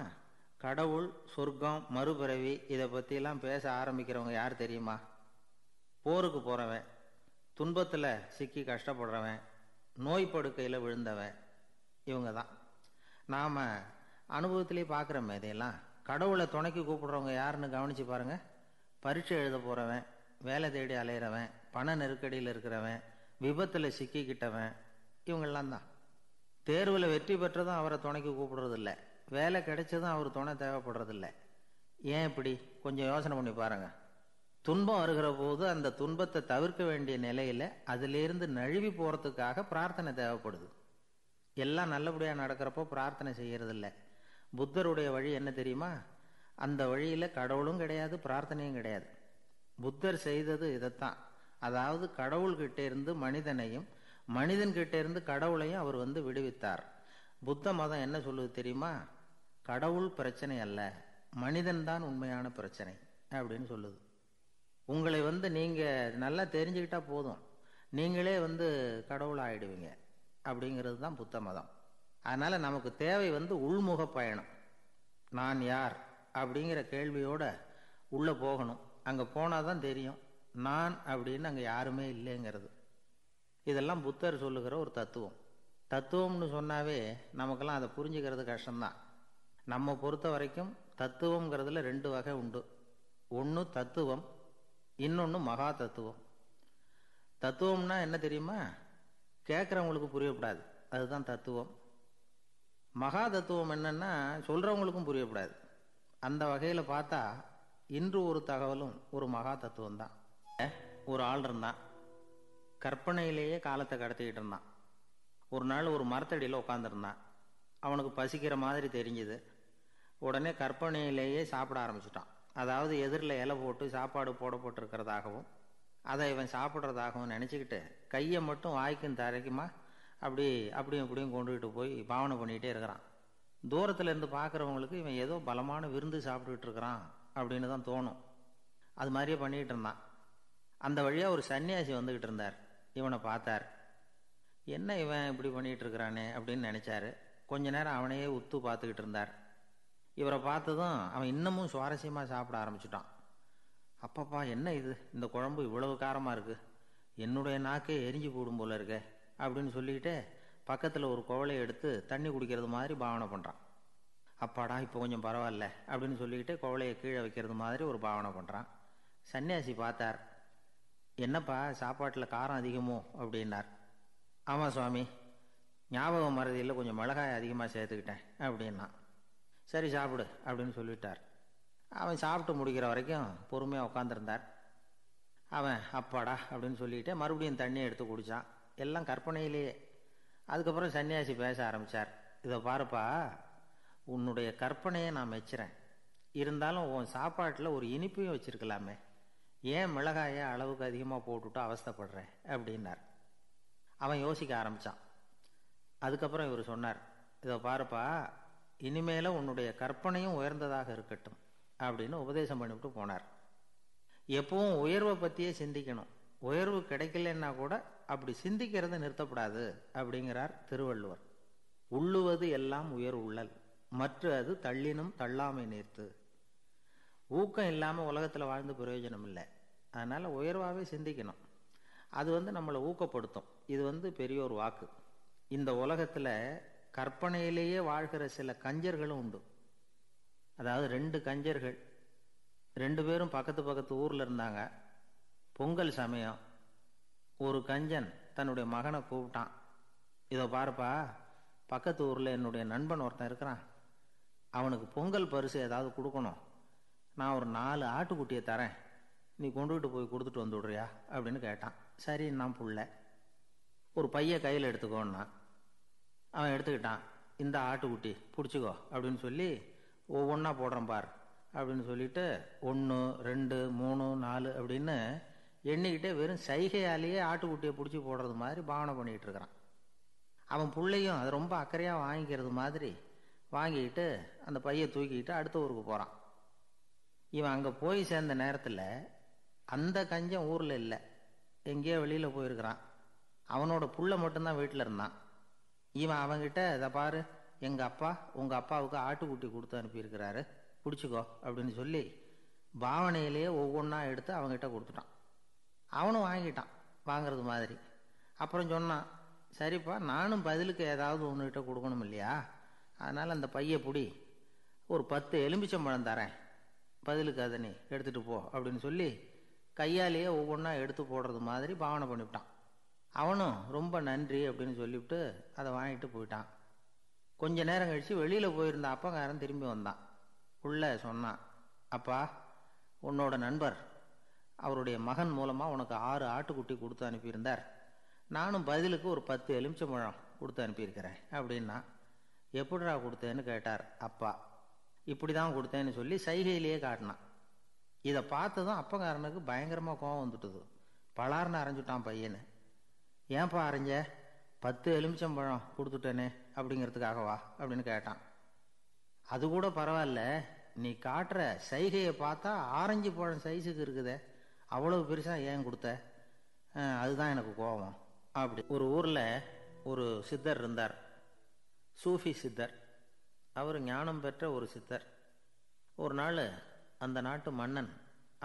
கடவுள், சொர்க்கம், மறுபிறவி இதை பற்றிலாம் பேச ஆரம்பிக்கிறவங்க யார் தெரியுமா? போருக்கு போகிறவன், துன்பத்தில் சிக்கி கஷ்டப்படுறவன், நோய் படுக்கையில் விழுந்தவன், இவங்க தான். நாம் அனுபவத்திலே பார்க்குறோமே இதையெல்லாம். கடவுளை துணைக்கு கூப்பிடுறவங்க யாருன்னு கவனித்து பாருங்கள். பரீட்சை எழுத போகிறவன், வேலை தேடி அலையிறவன், பண நெருக்கடியில் இருக்கிறவன், விபத்தில் சிக்கிக்கிட்டவன், இவங்கெல்லாம் தான். தேர்வில் வெற்றி பெற்றதும் அவரை துணைக்கு கூப்பிடுறதில்ல, வேலை கிடைச்சதும் அவர் துணை தேவைப்படுறதில்ல. ஏன் இப்படி? கொஞ்சம் யோசனை பண்ணி பாருங்கள். துன்பம் வருகிற போது அந்த துன்பத்தை தவிர்க்க வேண்டிய நிலையில் அதிலிருந்து நழுவி போகிறதுக்காக பிரார்த்தனை தேவைப்படுது. எல்லாம் நல்லபடியாக நடக்கிறப்போ பிரார்த்தனை செய்கிறதில்ல. புத்தருடைய வழி என்ன தெரியுமா? அந்த வழியில் கடவுளும் கிடையாது, பிரார்த்தனையும் கிடையாது. புத்தர் செய்தது இதைத்தான். அதாவது கடவுள்கிட்ட இருந்து மனிதனையும் மனிதன்கிட்ட இருந்து கடவுளையும் அவர் விடுவித்தார். புத்த மதம் என்ன சொல்லுது தெரியுமா? கடவுள் பிரச்சனை அல்ல, மனிதன்தான் உண்மையான பிரச்சனை அப்படின்னு சொல்லுது. உங்களை நீங்க நல்லா தெரிஞ்சுக்கிட்டா போதும், நீங்களே கடவுள் ஆயிடுவீங்க அப்படிங்கிறது தான் புத்த மதம். அதனால நமக்கு தேவை உள்முக பயணம். நான் யார் அப்படிங்கிற கேள்வியோட உள்ள போகணும். அங்க போனாதான் தெரியும் நான் அப்படின்னு அங்க யாருமே இல்லைங்கிறது. இதெல்லாம் புத்தர் சொல்லுகிற ஒரு தத்துவம். தத்துவம்னு சொன்னாவே நமக்கெல்லாம் அதை புரிஞ்சுக்கிறது கஷ்டம்தான். நம்ம பொறுத்த வரைக்கும் தத்துவம்ங்கிறதுல 2 வகை உண்டு. ஒன்று தத்துவம், இன்னொன்று மகா தத்துவம். தத்துவம்னா என்ன தெரியுமா? கேட்குறவங்களுக்கு புரியப்படாது, அதுதான் தத்துவம். மகா தத்துவம் என்னன்னா சொல்றவங்களுக்கும் புரியப்படாது. அந்த வகையில் பார்த்தா இன்று ஒரு தகவலும் ஒரு மகா தத்துவம் தான். ஒரு ஆள் இருந்தான், கற்பனையிலேயே காலத்தை கடத்திக்கிட்டு இருந்தான். ஒரு நாள் ஒரு மரத்தடியில் உட்காந்துருந்தான். அவனுக்கு பசிக்கிற மாதிரி தெரிஞ்சுது. உடனே கற்பனையிலேயே சாப்பிட ஆரம்பிச்சிட்டான். அதாவது எதிரில் இலை போட்டு சாப்பாடு போடப்பட்டிருக்கிறதாகவும் அதை இவன் சாப்பிட்றதாகவும் நினச்சிக்கிட்டு கையை மட்டும் வாய்க்கும் தரைக்குமா அப்படியும் இப்படியும் கொண்டுகிட்டு போய் பாவனை பண்ணிகிட்டே இருக்கிறான். தூரத்தில் இருந்து பார்க்குறவங்களுக்கு இவன் ஏதோ பலமான விருந்து சாப்பிட்டுக்கிட்டு இருக்கிறான் அப்படின்னு தான் தோணும். அது மாதிரியே பண்ணிக்கிட்டு இருந்தான். அந்த வழியாக ஒரு சன்னியாசி வந்துக்கிட்டு இருந்தார். இவனை பார்த்தார். என்ன இவன் இப்படி பண்ணிகிட்டு இருக்கிறானே அப்படின்னு நினச்சாரு. கொஞ்ச நேரம் அவனையே உத்து பார்த்துக்கிட்டு இருந்தார். இவரை பார்த்ததும் அவன் இன்னமும் சுவாரஸ்யமாக சாப்பிட ஆரம்பிச்சுட்டான். அப்பப்பா என்ன இது, இந்த குழம்பு இவ்வளவு காரமாக இருக்குது, என்னுடைய நாக்கே எரிஞ்சு போடும் போல இருக்க அப்படின்னு சொல்லிக்கிட்டே பக்கத்தில் ஒரு குவளையை எடுத்து தண்ணி குடிக்கிறது மாதிரி பாவனை பண்ணுறான். அப்பாடா இப்போ கொஞ்சம் பரவாயில்ல அப்படின்னு சொல்லிக்கிட்டே குவளையை கீழே வைக்கிறது மாதிரி ஒரு பாவனை பண்ணுறான். சன்னியாசி பார்த்தார். என்னப்பா சாப்பாட்டில் காரம் அதிகமோ அப்படின்னார். ஆமாம் சுவாமி, ஞாபகம் மறதியில் கொஞ்சம் மிளகாய் அதிகமாக சேர்த்துக்கிட்டேன் அப்படின்னா. சரி சாப்பிடு அப்படின்னு சொல்லிட்டார். அவன் சாப்பிட்டு முடிக்கிற வரைக்கும் பொறுமையாக உட்காந்துருந்தார். அவன் அப்பாடா அப்படின்னு சொல்லிக்கிட்டே மறுபடியும் தண்ணியை எடுத்து குடித்தான். எல்லாம் கற்பனையிலேயே. அதுக்கப்புறம் சன்னியாசி பேச ஆரம்பித்தார். இதை பாருப்பா, உன்னுடைய கற்பனையை நான் மெச்சுறேன், இருந்தாலும் உன் சாப்பாட்டில் ஒரு இனிப்பையும் வச்சிருக்கலாமே, ஏன் மிளகாயை அளவுக்கு அதிகமாக போட்டுவிட்டு அவஸ்தைப்படுறேன் அப்படின்னார். அவன் யோசிக்க ஆரம்பித்தான். அதுக்கப்புறம் இவர் சொன்னார், இதை பாருப்பா, இனிமேல உன்னுடைய கற்பனையும் உயர்ந்ததாக இருக்கட்டும் அப்படின்னு உபதேசம் பண்ணிவிட்டு போனார். எப்பவும் உயர்வை பற்றியே சிந்திக்கணும். உயர்வு கிடைக்கலன்னா கூட அப்படி சிந்திக்கிறத நிறுத்தப்படாது அப்படிங்கிறார் திருவள்ளுவர். உள்ளுவது எல்லாம் உயர் உள்ளல், மற்ற அது தள்ளினும் தள்ளாமை நீர்த்து. ஊக்கம் இல்லாமல் உலகத்தில் வாழ்ந்து பிரயோஜனம் இல்லை. அதனால் உயர்வாகவே சிந்திக்கணும். அது நம்மளை ஊக்கப்படுத்தும். இது பெரிய ஒரு வாக்கு. இந்த உலகத்தில் கற்பனையிலேயே வாழ்கிற சில கஞ்சர்களும் உண்டு. அதாவது 2 கஞ்சர்கள், 2 பேரும் பக்கத்து ஊரில் இருந்தாங்க. பொங்கல் சமயம் ஒரு கஞ்சன் தன்னுடைய மகனை கூப்பிட்டான். இதை பாருப்பா, பக்கத்து ஊரில் என்னுடைய நண்பன் ஒருத்தன் இருக்கிறான், அவனுக்கு பொங்கல் பரிசு ஏதாவது கொடுக்கணும், நான் ஒரு 4 ஆட்டுக்குட்டியை தரேன், நீ கொண்டுகிட்டு போய் கொடுத்துட்டு வந்து விடுறியா அப்படின்னு கேட்டான். சரி நான் புள்ள, ஒரு பைய கையில் எடுத்துக்கோன்னா. அவன் எடுத்துக்கிட்டான். இந்த ஆட்டுக்குட்டி பிடிச்சிக்கோ அப்படின்னு சொல்லி ஒவ்வொன்றா போடுறேன் பார் அப்படின்னு சொல்லிட்டு 1 2 3 4 அப்படின்னு எண்ணிக்கிட்டே வெறும் சைகையாலேயே ஆட்டுக்குட்டியை பிடிச்சி போடுறது மாதிரி பாவனை பண்ணிக்கிட்டு இருக்கிறான். அவன் பிள்ளையும் அது ரொம்ப அக்கறையாக வாங்கிக்கிறது மாதிரி வாங்கிக்கிட்டு அந்த பையை தூக்கிக்கிட்டு அடுத்த ஊருக்கு போகிறான். இவன் அங்கே போய் சேர்ந்த நேரத்தில் அந்த கஞ்சன் ஊரில் இல்லை, எங்கேயோ வெளியில் போயிருக்கிறான். அவனோட புள்ள மட்டும்தான் வீட்டில் இருந்தான். இவன் அவங்கிட்ட, இதை பாரு, எங்கள் அப்பா உங்கள் அப்பாவுக்கு ஆட்டுக்குட்டி கொடுத்து அனுப்பியிருக்கிறாரு, பிடிச்சிக்கோ அப்படின்னு சொல்லி பாவனையிலேயே ஒவ்வொன்றா எடுத்து அவங்ககிட்ட கொடுத்துட்டான். அவனும் வாங்கிட்டான் வாங்கிறது மாதிரி. அப்புறம் சொன்னான், சரிப்பா, நானும் பதிலுக்கு ஏதாவது ஒன்றுகிட்ட கொடுக்கணும் இல்லையா, அதனால் அந்த பையை பிடி, ஒரு 10 எலுமிச்சம்பழம் தரேன், பதிலுக்கு அதை நீ எடுத்துகிட்டு போ அப்படின்னு சொல்லி கையாலேயே ஒவ்வொன்றா எடுத்து போடுறது மாதிரி பாவனை பண்ணிவிட்டான். அவனும் ரொம்ப நன்றி அப்படின்னு சொல்லிவிட்டு அதை வாங்கிட்டு போயிட்டான். கொஞ்ச நேரம் கழித்து வெளியில் போயிருந்த அப்பங்காரன் திரும்பி வந்தான். உள்ள சொன்னான், அப்பா, உன்னோட நண்பர் அவருடைய மகன் மூலமாக உனக்கு 6 ஆட்டுக்குட்டி கொடுத்து அனுப்பியிருந்தார், நானும் பதிலுக்கு ஒரு 10 எலுமிச்சம்பழம் கொடுத்து அனுப்பியிருக்கிறேன் அப்படின்னா. எப்படிடா கொடுத்தேன்னு கேட்டார் அப்பா. இப்படி தான் கொடுத்தேன்னு சொல்லி சைகையிலேயே காட்டினான். இதை பார்த்ததும் அப்பங்காரனுக்கு பயங்கரமாக கோவம் வந்துட்டுது. பலார்னு அரைஞ்சுட்டான் பையனை. ஏன்பா அரைஞ்ச? 10 எலுமிச்சம்பழம் கொடுத்துட்டேனே அப்படிங்கிறதுக்காகவா அப்படின்னு கேட்டான். அது கூட பரவாயில்ல, நீ காட்டுற சைகையை பார்த்தா ஆரஞ்சு பழம் சைஸுக்கு இருக்குதே, அவ்வளவு பெருசாக ஏன் கொடுத்த? அதுதான் எனக்கு கோபம். அப்படி ஒரு ஊரில் ஒரு சித்தர் இருந்தார், சூஃபி சித்தர். அவர் ஞானம் பெற்ற ஒரு சித்தர். ஒரு நாள் அந்த நாட்டு மன்னன்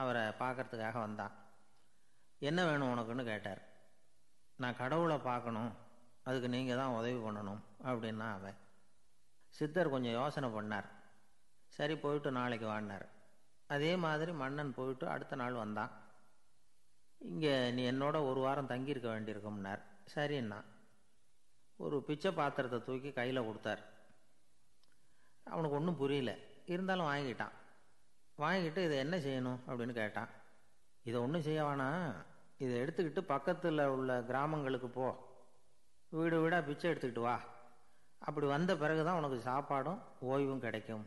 அவரை பார்க்கறதுக்காக வந்தான். என்ன வேணும் உனக்குன்னு கேட்டார். நான் கடவுளை பார்க்கணும், அதுக்கு நீங்கள் தான் உதவி பண்ணணும் அப்படின்னா அவன். சித்தர் கொஞ்சம் யோசனை பண்ணார். சரி, போயிட்டு நாளைக்கு வாடினார். அதே மாதிரி மன்னன் போயிட்டு அடுத்த நாள் வந்தான். இங்கே நீ என்னோட ஒரு வாரம் தங்கியிருக்க வேண்டியிருக்கும்னார். சரின்னா ஒரு பிச்சை பாத்திரத்தை தூக்கி கையில் கொடுத்தார். அவனுக்கு ஒன்றும் புரியல, இருந்தாலும் வாங்கிட்டான். வாங்கிட்டு இதை என்ன செய்யணும் அப்படின்னு கேட்டான். இதை ஒன்றும் செய்ய வேணாம், இதை எடுத்துக்கிட்டு பக்கத்தில் உள்ள கிராமங்களுக்கு போ, வீடு வீடாக பிச்சை எடுத்துக்கிட்டு வா. அப்படி வந்த பிறகு தான் உனக்கு சாப்பாடும் ஓய்வும் கிடைக்கும்.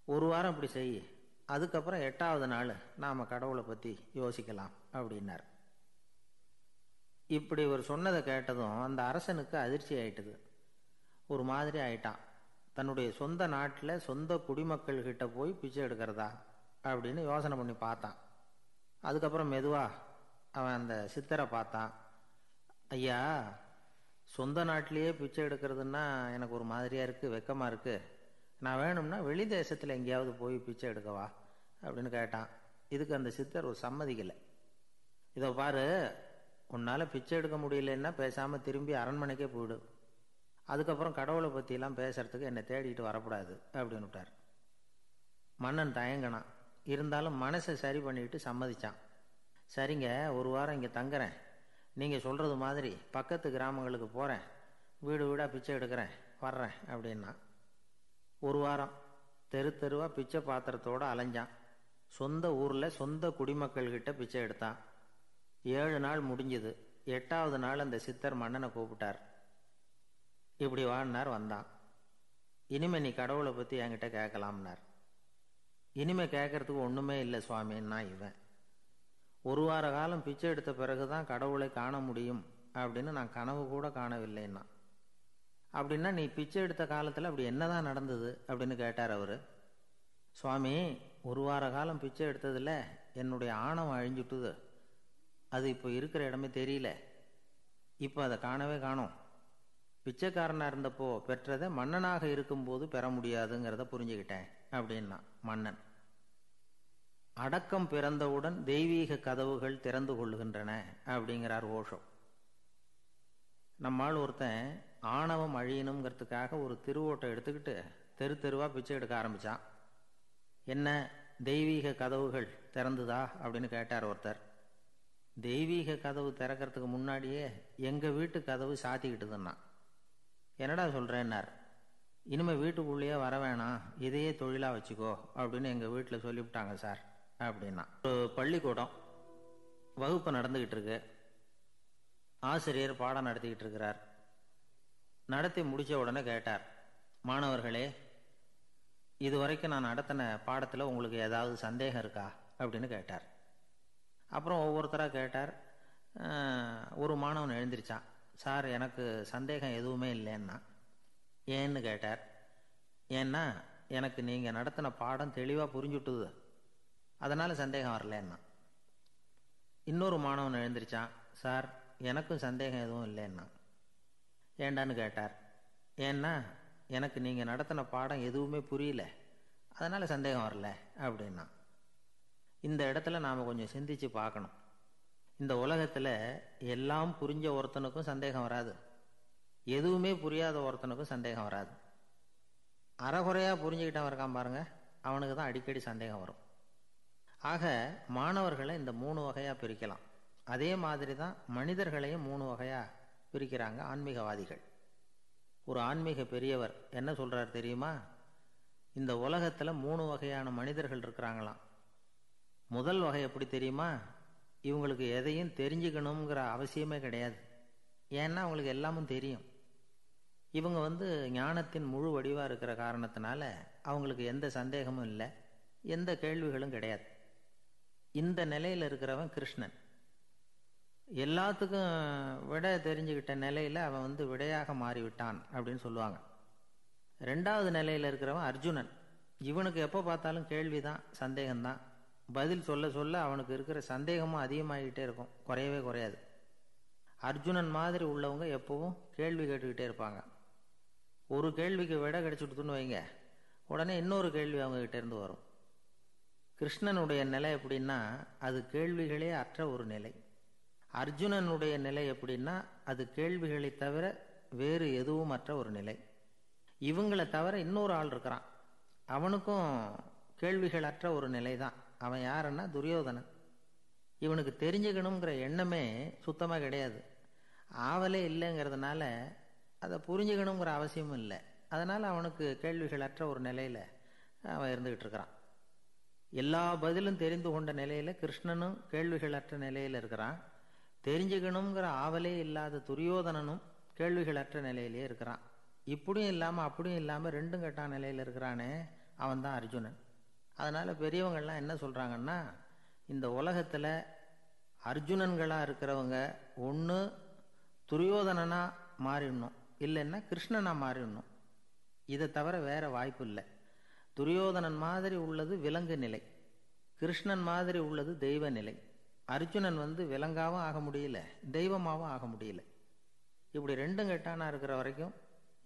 ஒரு வாரம் இப்படி செய், அதுக்கப்புறம் 8வது நாள் நாம் கடவுளை பற்றி யோசிக்கலாம் அப்படின்னார். இப்படி ஒரு சொன்னதை கேட்டதும் அந்த அரசனுக்கு அதிர்ச்சி ஆயிட்டுது. ஒரு மாதிரி ஆயிட்டான். தன்னுடைய சொந்த நாட்டில் சொந்த குடிமக்கள்கிட்ட போய் பிச்சை எடுக்கிறதா அப்படின்னு யோசனை பண்ணி பார்த்தான். அதுக்கப்புறம் மெதுவாக அவன் அந்த சித்தரை பார்த்தான். ஐயா, சொந்த நாட்டிலேயே பிச்சை எடுக்கிறதுன்னா எனக்கு ஒரு மாதிரியாக இருக்குது, வெக்கமாக இருக்குது. நான் வேணும்னா வெளி தேசத்தில் எங்கேயாவது போய் பிச்சை எடுக்கவா அப்படின்னு கேட்டான். இதுக்கு அந்த சித்தர் ஒரு சம்மதிக்கலை. இதை பாரு, உன்னால் பிச்சை எடுக்க முடியலன்னா பேசாமல் திரும்பி அரண்மனைக்கே போயிடு, அதுக்கப்புறம் கடவுளை பற்றிலாம் பேசுறதுக்கு என்னை தேடிட்டு வரக்கூடாது அப்படின்னு விட்டார். மன்னன் தயங்கினான், இருந்தாலும் மனசை சரி பண்ணிட்டு சம்மதிச்சான். சரிங்க, ஒரு வாரம் இங்கே தங்குறேன், நீங்கள் சொல்கிறது மாதிரி பக்கத்து கிராமங்களுக்கு போகிறேன், வீடு வீடாக பிச்சை எடுக்கிறேன், வர்றேன் அப்படின்னா. ஒரு வாரம் தெரு தெருவாக பிச்சை பாத்திரத்தோடு அலைஞ்சான். சொந்த ஊரில் சொந்த குடிமக்கள்கிட்ட பிச்சை எடுத்தான். 7 நாள் முடிஞ்சுது. 8வது நாள் அந்த சித்தர் மன்னனை கூப்பிட்டார். இப்படி வாழ்னார். வந்தான். இனிமே நீ கடவுளை பற்றி என்கிட்ட கேட்கலாம்னார். இனிமே கேட்கறதுக்கு ஒன்றுமே இல்லை சுவாமின்னா இவன். ஒரு வார காலம் பிச்சை எடுத்த பிறகு தான் கடவுளை காண முடியும் அப்படின்னு நான் கனவு கூட காணவில்லைன்னா. அப்படின்னா நீ பிச்சை எடுத்த காலத்தில் அப்படி என்னதான் நடந்தது அப்படின்னு கேட்டார் அவர். சுவாமி, ஒரு வார காலம் பிச்சை எடுத்ததில் என்னுடைய ஆணவம் அழிஞ்சுட்டுது. அது இப்போ இருக்கிற இடமே தெரியல. இப்போ அதை காணவே காணோம். பிச்சைக்காரனாக இருந்தப்போ பெற்றதை மன்னனாக இருக்கும்போது பெற முடியாதுங்கிறத புரிஞ்சுக்கிட்டேன் அப்படின்னா மன்னன். அடக்கம் பிறந்தவுடன் தெய்வீக கதவுகள் திறந்து கொள்ளுகின்றன அப்படிங்கிறார் ஓஷோ. நம்மால் ஒருத்தன் ஆணவம் அழியணுங்கிறதுக்காக ஒரு திருவோட்டை எடுத்துக்கிட்டு தெரு தெருவாக பிச்சை எடுக்க ஆரம்பித்தான். என்ன, தெய்வீக கதவுகள் திறந்துதா அப்படின்னு கேட்டார் ஒருத்தர். தெய்வீக கதவு திறக்கிறதுக்கு முன்னாடியே எங்கள் வீட்டு கதவு சாத்திக்கிட்டுதுன்னா. என்னடா சொல்கிறேன்னார். இனிமேல் வீட்டுக்குள்ளேயே வர வேணாம், இதையே தொழிலாக வச்சுக்கோ அப்படின்னு எங்கள் வீட்டில் சொல்லிவிட்டாங்க சார் அப்படின்னா. ஒரு பள்ளிக்கூடம் வகுப்பு நடந்துக்கிட்டு இருக்கு. ஆசிரியர் பாடம் நடத்திக்கிட்டு இருக்கிறார். நடத்தி முடித்த உடனே கேட்டார், மாணவர்களே, இதுவரைக்கும் நான் நடத்தின பாடத்தில் உங்களுக்கு ஏதாவது சந்தேகம் இருக்கா அப்படின்னு கேட்டார். அப்புறம் ஒவ்வொருத்தராக கேட்டார். ஒரு மாணவன் எழுந்திருச்சான். சார், எனக்கு சந்தேகம் எதுவுமே இல்லைன்னா. ஏன்னு கேட்டார். ஏன்னா எனக்கு நீங்கள் நடத்தின பாடம் தெளிவாக புரிஞ்சுட்டுது, அதனால் சந்தேகம் வரலன்னா. இன்னொரு மாணவன் எழுந்திருச்சான். சார், எனக்கும் சந்தேகம் எதுவும் இல்லைன்னா. ஏண்டான்னு கேட்டார். ஏன்னா எனக்கு நீங்கள் நடத்தின பாடம் எதுவுமே புரியல, அதனால் சந்தேகம் வரல அப்படின்னா. இந்த இடத்துல நாம் கொஞ்சம் சிந்திச்சு பார்க்கணும். இந்த உலகத்தில் எல்லாம் புரிஞ்ச ஒருத்தனுக்கும் சந்தேகம் வராது, எதுவுமே புரியாத ஒருத்தனுக்கும் சந்தேகம் வராது. அறகுறையாக புரிஞ்சுக்கிட்டவன் இருக்கான் பாருங்க, அவனுக்கு தான் அடிக்கடி சந்தேகம் வரும். ஆக மாணவர்களை இந்த 3 வகையாக பிரிக்கலாம். அதே மாதிரி தான் மனிதர்களையும் 3 வகையாக பிரிக்கிறாங்க ஆன்மீகவாதிகள். ஒரு ஆன்மீக பெரியவர் என்ன சொல்கிறார் தெரியுமா? இந்த உலகத்தில் 3 வகையான மனிதர்கள் இருக்கிறாங்களாம். முதல் வகை எப்படி தெரியுமா? இவங்களுக்கு எதையும் தெரிஞ்சுக்கணுங்கிற அவசியமே கிடையாது. ஏன்னா அவங்களுக்கு எல்லாமும் தெரியும். இவங்க ஞானத்தின் முழு வடிவாக இருக்கிற காரணத்தினால அவங்களுக்கு எந்த சந்தேகமும் இல்லை, எந்த கேள்விகளும் கிடையாது. இந்த நிலையில் இருக்கிறவன் கிருஷ்ணன். எல்லாத்துக்கும் விடை தெரிஞ்சுக்கிட்ட நிலையில் அவன் விடையாக மாறிவிட்டான் அப்படின்னு சொல்லுவாங்க. ரெண்டாவது நிலையில் இருக்கிறவன் அர்ஜுனன். இவனுக்கு எப்போ பார்த்தாலும் கேள்விதான், சந்தேகம்தான். பதில் சொல்ல சொல்ல அவனுக்கு இருக்கிற சந்தேகமும் அதிகமாகிக்கிட்டே இருக்கும், குறையவே குறையாது. அர்ஜுனன் மாதிரி உள்ளவங்க எப்பவும் கேள்வி கேட்டுக்கிட்டே இருப்பாங்க. ஒரு கேள்விக்கு விடை கிடைச்சுட்டுன்னு வைங்க, உடனே இன்னொரு கேள்வி அவங்ககிட்ட இருந்து வரும். கிருஷ்ணனுடைய நிலை எப்படின்னா அது கேள்விகளே அற்ற ஒரு நிலை. அர்ஜுனனுடைய நிலை எப்படின்னா அது கேள்விகளை தவிர வேறு எதுவும் அற்ற ஒரு நிலை. இவங்களை தவிர இன்னொரு ஆள் இருக்கிறான், அவனுக்கும் கேள்விகள் அற்ற ஒரு நிலை தான். அவன் யாருன்னா துரியோதனன். இவனுக்கு தெரிஞ்சுக்கணுங்கிற எண்ணமே சுத்தமாக கிடையாது. ஆவலே இல்லைங்கிறதுனால அதை புரிஞ்சுக்கணுங்கிற அவசியமும் இல்லை. அதனால் அவனுக்கு கேள்விகள் அற்ற ஒரு நிலையில் அவன் இருந்துக்கிட்டு இருக்கிறான். எல்லா பதிலும் தெரிந்து கொண்ட நிலையில் கிருஷ்ணனும் கேள்விகள் அற்ற நிலையில் இருக்கிறான். தெரிஞ்சுக்கணுங்கிற ஆவலே இல்லாத துரியோதனனும் கேள்விகள் அற்ற நிலையிலே இருக்கிறான். இப்படியும் இல்லாமல் அப்படியும் இல்லாமல் ரெண்டும் கெட்டான் நிலையில் இருக்கிறானே, அவன் தான் அர்ஜுனன். அதனால் பெரியவங்கள்லாம் என்ன சொல்கிறாங்கன்னா, இந்த உலகத்தில் அர்ஜுனன்களாக இருக்கிறவங்க ஒன்று துரியோதனனாக மாறிடணும், இல்லைன்னா கிருஷ்ணனாக மாறிடணும். இதை தவிர வேறு வாய்ப்பு இல்லை. துரியோதனன் மாதிரி உள்ளது விலங்கு நிலை, கிருஷ்ணன் மாதிரி உள்ளது தெய்வ நிலை. அர்ஜுனன் விலங்காவும் ஆக முடியல, தெய்வமாகவும் ஆக முடியல. இப்படி ரெண்டும் கெட்டானா இருக்கிற வரைக்கும்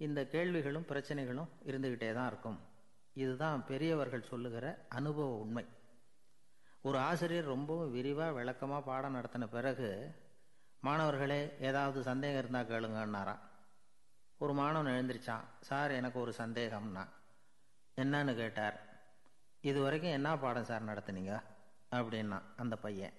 இந்த கேள்விகளும் பிரச்சனைகளும் இருந்துக்கிட்டே தான் இருக்கும். இதுதான் பெரியவர்கள் சொல்லுகிற அனுபவ உண்மை. ஒரு ஆசிரியர் ரொம்பவும் விரிவாக விளக்கமாக பாடம் நடத்தின பிறகு, மாணவர்களே ஏதாவது சந்தேகம் இருந்தால் கேளுங்கன்னாராம். ஒரு மாணவன் எழுந்திரிச்சான். சார் எனக்கு ஒரு சந்தேகம்னா. என்னன்னு கேட்டார். இது வரைக்கும் என்ன பாடம் சார் நடத்துனீங்க அப்படின்னா அந்த பையன்.